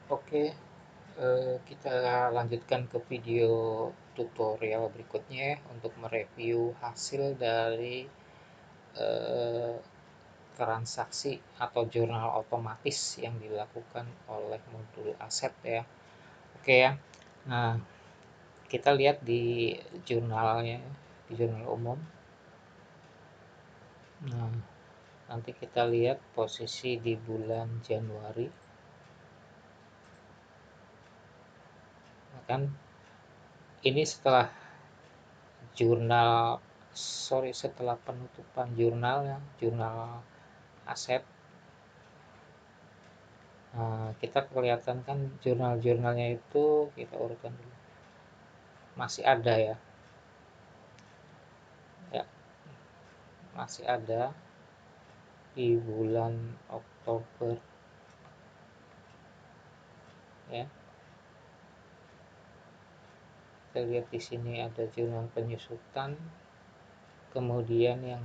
Oke, kita lanjutkan ke video tutorial berikutnya ya, untuk mereview hasil dari eh, transaksi atau jurnal otomatis yang dilakukan oleh modul aset ya. Oke ya. Nah, kita lihat di jurnalnya, di jurnal umum. Nah, nanti kita lihat posisi di bulan Januari. Kan ini setelah jurnal setelah penutupan jurnal ya, jurnal aset. Nah, kita kelihatan kan jurnal-jurnalnya itu kita urutkan dulu. Masih ada ya. Ya, masih ada di bulan Oktober ya. Kita lihat di sini ada jurnal penyusutan. Kemudian yang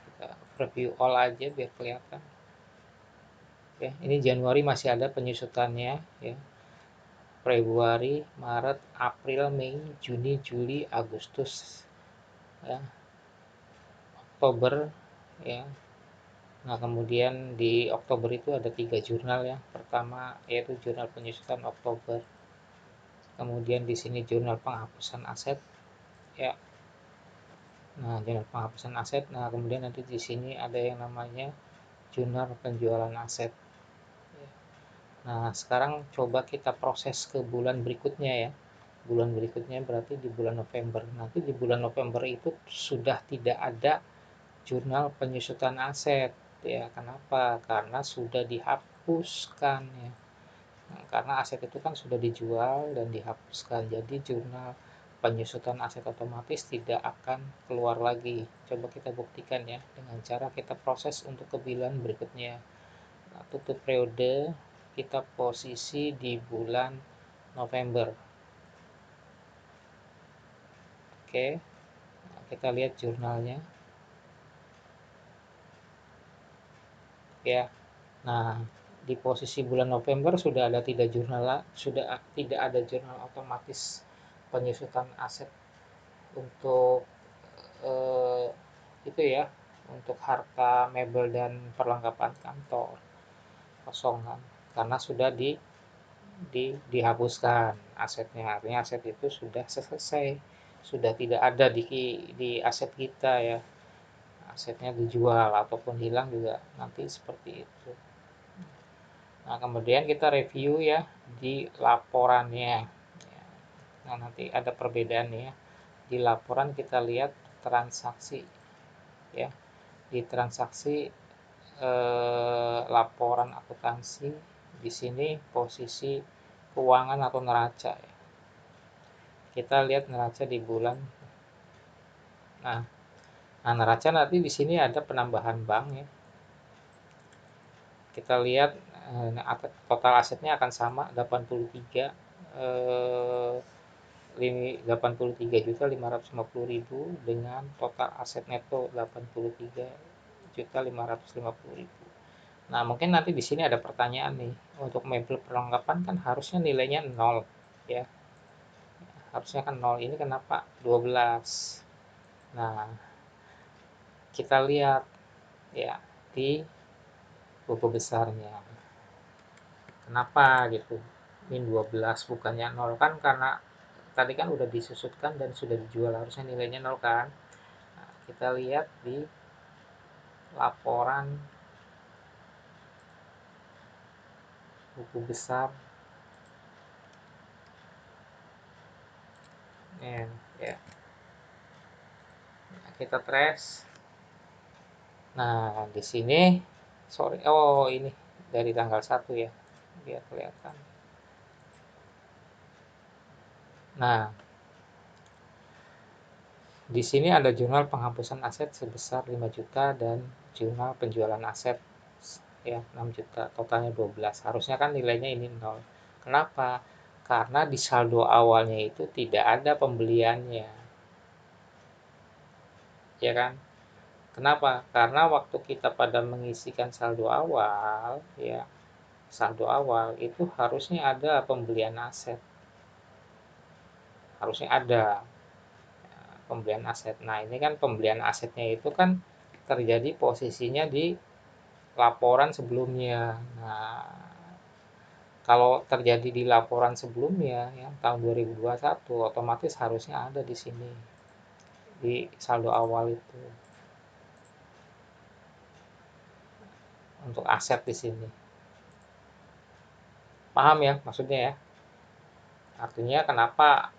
kita review all aja biar kelihatan. Ya, ini Januari masih ada penyusutannya ya. Februari, Maret, April, Mei, Juni, Juli, Agustus ya, Oktober ya. Nah, kemudian di Oktober itu ada 3 jurnal ya. Pertama yaitu jurnal penyusutan Oktober. Kemudian di sini jurnal penghapusan aset ya. Nah, jurnal penghapusan aset. Nah, kemudian nanti di sini ada yang namanya jurnal penjualan aset. Nah, sekarang coba kita proses ke bulan berikutnya ya. Bulan berikutnya berarti di bulan November. Nanti di bulan November itu sudah tidak ada jurnal penyusutan aset ya. Kenapa? Karena sudah dihapuskan ya. Nah, karena aset itu kan sudah dijual dan dihapuskan. Jadi jurnal penyusutan aset otomatis tidak akan keluar lagi. Coba kita buktikan ya dengan cara kita proses untuk ke bulan berikutnya. Nah, tutup periode kita posisi di bulan November. Oke, nah, kita lihat jurnalnya ya. Nah, di posisi bulan November sudah ada tidak jurnal, sudah tidak ada jurnal otomatis penyusutan aset untuk eh, itu ya, untuk harta mebel dan perlengkapan kantor kosongan karena sudah dihapuskan asetnya. Artinya aset itu sudah selesai, sudah tidak ada di aset kita ya. Asetnya dijual ataupun hilang juga nanti seperti itu. Nah, kemudian kita review ya di laporannya. Nah, nanti ada perbedaan ya. Di laporan kita lihat transaksi ya. Di transaksi laporan akuntansi di sini posisi keuangan atau neraca ya. Kita lihat neraca di bulan. Nah, neraca nanti di sini ada penambahan bank ya. Kita lihat total asetnya akan sama 83 83.550.000 dengan total aset neto 83.550.000. Nah, mungkin nanti di sini ada pertanyaan nih. Untuk mebel perlengkapan kan harusnya nilainya 0 ya. Harusnya kan 0. Ini kenapa 12? Nah, kita lihat ya di buku besarnya. Kenapa gitu? Ini 12 bukannya 0 kan karena tadi kan udah disusutkan dan sudah dijual, harusnya nilainya 0 kan. Nah, kita lihat di laporan buku besar ya, ya. Nah, kita trace. Nah, di sini sorry, oh ini dari tanggal 1 ya, biar kelihatan. Nah, di sini ada jurnal penghapusan aset sebesar 5 juta dan jurnal penjualan aset ya 6 juta, totalnya 12. Harusnya kan nilainya ini 0. Kenapa? Karena di saldo awalnya itu tidak ada pembeliannya. Ya kan? Kenapa? Karena waktu kita pada mengisikan saldo awal ya, saldo awal itu harusnya ada pembelian aset, harusnya ada pembelian aset. Nah, ini kan pembelian asetnya itu kan terjadi posisinya di laporan sebelumnya. Nah, kalau terjadi di laporan sebelumnya yang tahun 2021, otomatis harusnya ada di sini di saldo awal itu untuk aset di sini. Paham ya maksudnya ya? Artinya kenapa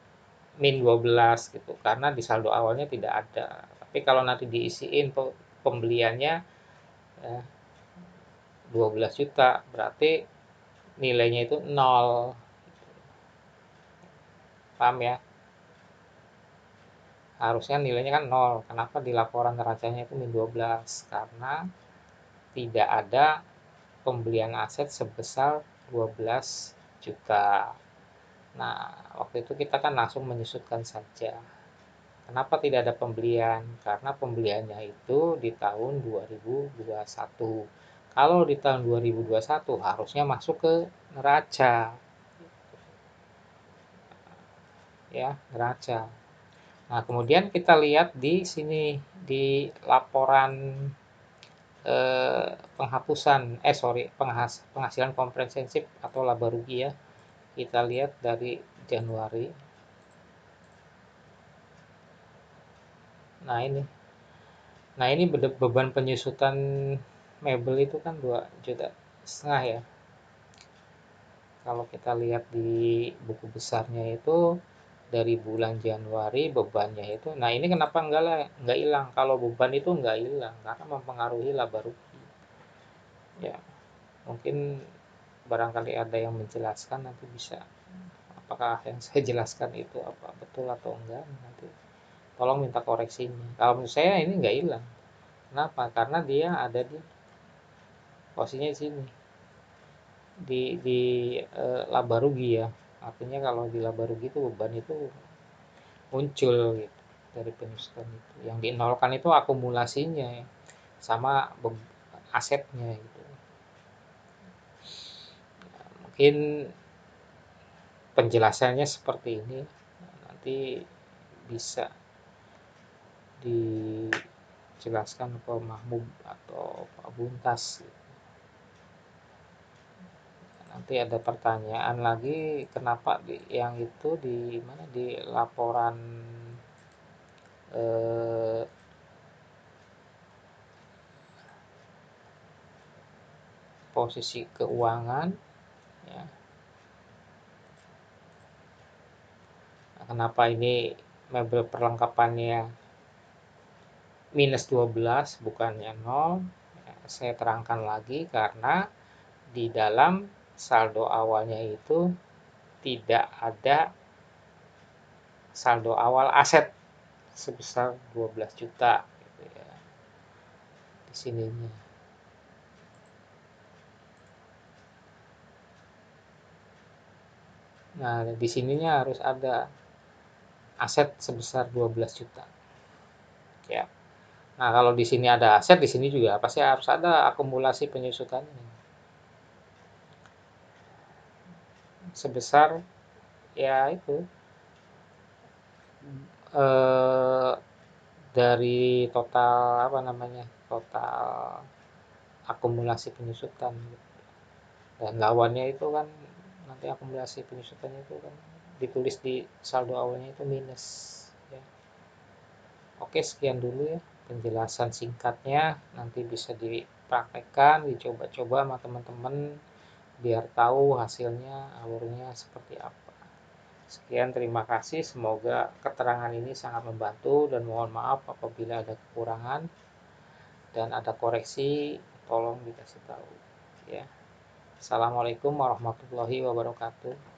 min 12 gitu, karena di saldo awalnya tidak ada. Tapi kalau nanti diisiin pembeliannya ya, 12 juta, berarti nilainya itu 0. Paham ya? Harusnya nilainya kan 0. Kenapa di laporan neracanya itu min 12? Karena tidak ada pembelian aset sebesar 12 juta. Nah, waktu itu kita kan langsung menyusutkan saja. Kenapa tidak ada pembelian? Karena pembeliannya itu di tahun 2021. Kalau di tahun 2021 harusnya masuk ke neraca. Ya, neraca. Nah, kemudian kita lihat di sini di laporan penghapusan penghasilan komprehensif atau laba rugi ya. Kita lihat dari Januari. Nah, ini. Nah, ini beban penyusutan mebel itu kan 2,5 juta ya. Kalau kita lihat di buku besarnya itu dari bulan Januari bebannya itu. Nah, ini kenapa enggak hilang? Kalau beban itu enggak hilang karena mempengaruhi laba rugi. Ya, mungkin barangkali ada yang menjelaskan, nanti bisa apakah yang saya jelaskan itu apa betul atau enggak, nanti tolong minta koreksinya. Kalau menurut saya ini enggak hilang. Kenapa? Karena dia ada di posisinya di sini di laba rugi ya. Artinya kalau di laba rugi itu beban itu muncul gitu dari penyusutan itu. Yang dinolkan itu akumulasinya ya, sama asetnya gitu. Mungkin penjelasannya seperti ini. Nanti bisa dijelaskan ke Mahmud atau Pak Buntas. Nanti ada pertanyaan lagi, kenapa yang itu di mana di laporan eh, posisi keuangan ya. Kenapa ini mebel perlengkapannya minus 12 bukannya 0? Ya, saya terangkan lagi karena di dalam saldo awalnya itu tidak ada saldo awal aset sebesar 12 juta gitu ya. Di sininya. Nah, di sininya harus ada aset sebesar 12 juta. Ya. Nah, kalau di sini ada aset, di sini juga pasti harus ada akumulasi penyusutannya. Sebesar ya itu eh, dari total apa namanya? Total akumulasi penyusutan gitu. Dan lawannya itu kan nanti akumulasi penyusutannya itu kan ditulis di saldo awalnya itu minus ya. Oke, sekian dulu ya penjelasan singkatnya, nanti bisa dipraktekkan, dicoba-coba sama teman-teman biar tahu hasilnya alurnya seperti apa. Sekian, terima kasih, semoga keterangan ini sangat membantu dan mohon maaf apabila ada kekurangan dan ada koreksi, tolong dikasih tahu ya. Assalamualaikum warahmatullahi wabarakatuh.